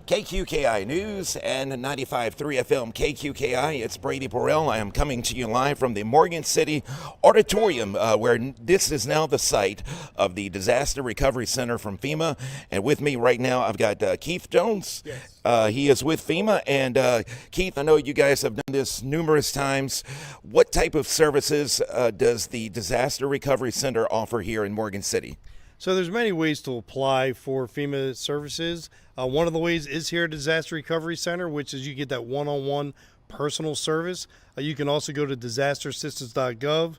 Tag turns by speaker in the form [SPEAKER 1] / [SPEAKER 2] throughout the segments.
[SPEAKER 1] KQKI News and 95.3 FM KQKI. It's Brady Burrell. I am coming to you live from the Morgan City Auditorium, where this is now the site of the Disaster Recovery Center from FEMA. And with me right now, I've got Keith Jones.
[SPEAKER 2] Yes.
[SPEAKER 1] He is with FEMA. And Keith, I know you guys have done this numerous times. What type of services does the Disaster Recovery Center offer here in Morgan City?
[SPEAKER 2] So there's many ways to apply for FEMA services. One of the ways is here at Disaster Recovery Center, which is you get that one-on-one personal service. You can also go to disasterassistance.gov,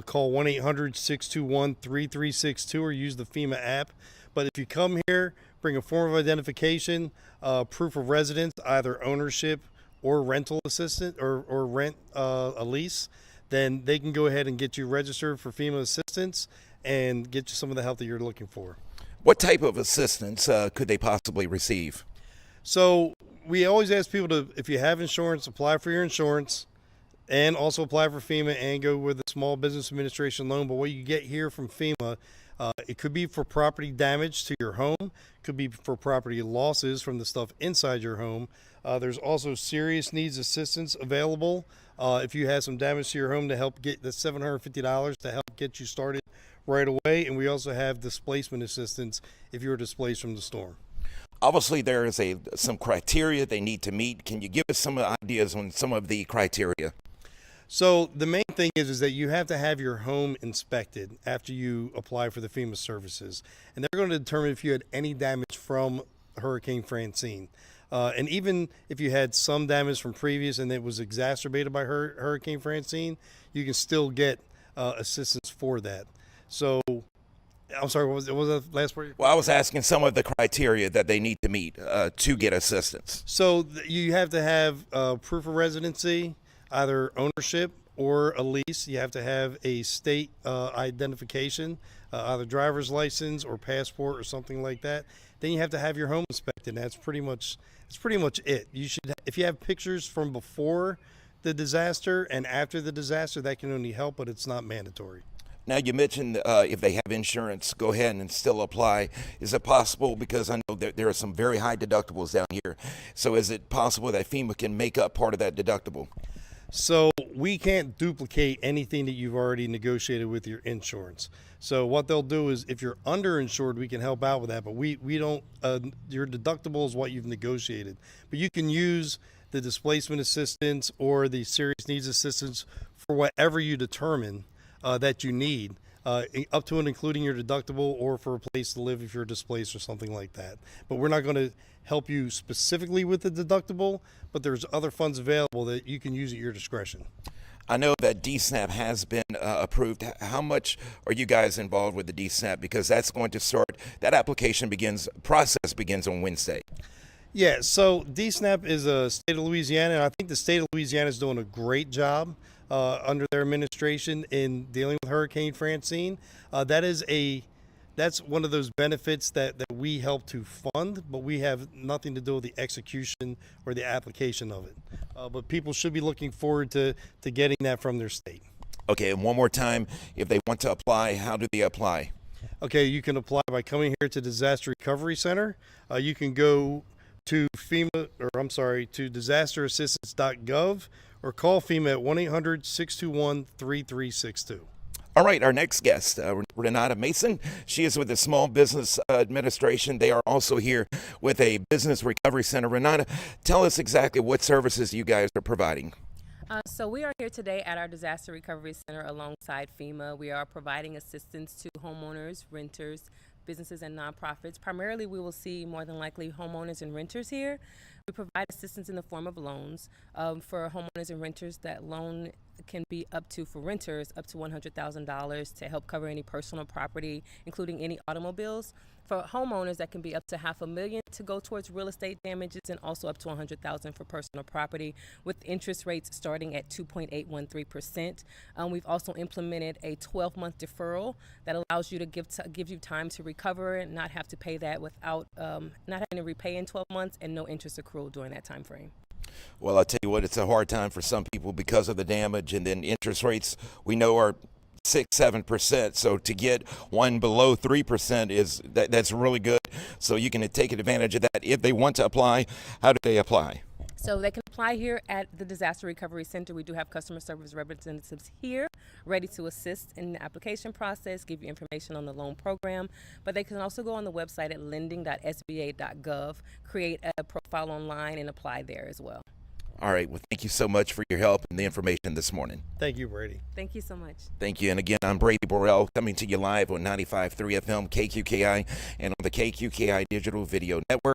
[SPEAKER 2] call 1-800-621-3362, or use the FEMA app. But if you come here, bring a form of identification, proof of residence, either ownership or rental assistance or rent a lease, then they can go ahead and get you registered for FEMA assistance and get you some of the help that you're looking for.
[SPEAKER 1] What type of assistance could they possibly receive?
[SPEAKER 2] So we always ask people to, if you have insurance, apply for your insurance and also apply for FEMA and go with a small business administration loan. But what you get here from FEMA, it could be for property damage to your home, could be for property losses from the stuff inside your home. There's also serious needs assistance available. If you have some damage to your home, to help get the $750 to help get you started right away. And we also have displacement assistance if you were displaced from the storm.
[SPEAKER 1] Obviously, there is some criteria they need to meet. Can you give us some ideas on some of the criteria?
[SPEAKER 2] So the main thing is that you have to have your home inspected after you apply for the FEMA services. And they're going to determine if you had any damage from Hurricane Francine. And even if you had some damage from previous and it was exacerbated by Hurricane Francine, you can still get assistance for that. So, I'm sorry, what was the last part?
[SPEAKER 1] Well, I was asking some of the criteria that they need to meet to get assistance.
[SPEAKER 2] So you have to have proof of residency, either ownership or a lease. You have to have a state identification, either driver's license or passport or something like that. Then you have to have your home inspected. That's pretty much it. You should, if you have pictures from before the disaster and after the disaster, that can only help, but it's not mandatory.
[SPEAKER 1] Now, you mentioned if they have insurance, go ahead and still apply. Is it possible, because I know there are some very high deductibles down here, so is it possible that FEMA can make up part of that deductible?
[SPEAKER 2] So we can't duplicate anything that you've already negotiated with your insurance. So what they'll do is, if you're underinsured, we can help out with that, but we don't, your deductible is what you've negotiated. But you can use the displacement assistance or the serious needs assistance for whatever you determine that you need, up to and including your deductible, or for a place to live if you're displaced or something like that. But we're not going to help you specifically with the deductible, but there's other funds available that you can use at your discretion.
[SPEAKER 1] I know that DSNAP has been approved. How much are you guys involved with the DSNAP? Because that's going to start, that process begins on Wednesday.
[SPEAKER 2] Yeah, so DSNAP is a state of Louisiana, and I think the state of Louisiana is doing a great job under their administration in dealing with Hurricane Francine. That's one of those benefits that we help to fund, but we have nothing to do with the execution or the application of it. But people should be looking forward to getting that from their state.
[SPEAKER 1] Okay, and one more time, if they want to apply, how do they apply?
[SPEAKER 2] Okay, you can apply by coming here to Disaster Recovery Center. You can go to to disasterassistance.gov, or call FEMA at 1-800-621-3362.
[SPEAKER 1] All right, our next guest, Renata Mason. She is with the Small Business Administration. They are also here with a Business Recovery Center. Renata, tell us exactly what services you guys are providing.
[SPEAKER 3] So we are here today at our Disaster Recovery Center alongside FEMA. We are providing assistance to homeowners, renters, businesses, and nonprofits. Primarily, we will see more than likely homeowners and renters here. We provide assistance in the form of loans. For homeowners and renters, that loan can be for renters, up to $100,000 to help cover any personal property, including any automobiles. For homeowners, that can be up to $500,000 to go towards real estate damages, and also up to $100,000 for personal property, with interest rates starting at 2.813%. We've also implemented a 12-month deferral that allows you to give you time to recover and not have to pay that without not having to repay in 12 months, and no interest accrual during that time frame.
[SPEAKER 1] Well, I'll tell you what, it's a hard time for some people because of the damage, and then interest rates we know are 6-7%. So to get one below 3% that's really good. So you can take advantage of that. If they want to apply, how do they apply?
[SPEAKER 3] So they can apply here at the Disaster Recovery Center. We do have customer service representatives here ready to assist in the application process, give you information on the loan program. But they can also go on the website at lending.sba.gov, create a profile online, and apply there as well.
[SPEAKER 1] All right. Well, thank you so much for your help and the information this morning.
[SPEAKER 2] Thank you, Brady.
[SPEAKER 3] Thank you so much.
[SPEAKER 1] Thank you. And again, I'm Brady Burrell coming to you live on 95.3 FM KQKI and on the KQKI Digital Video Network.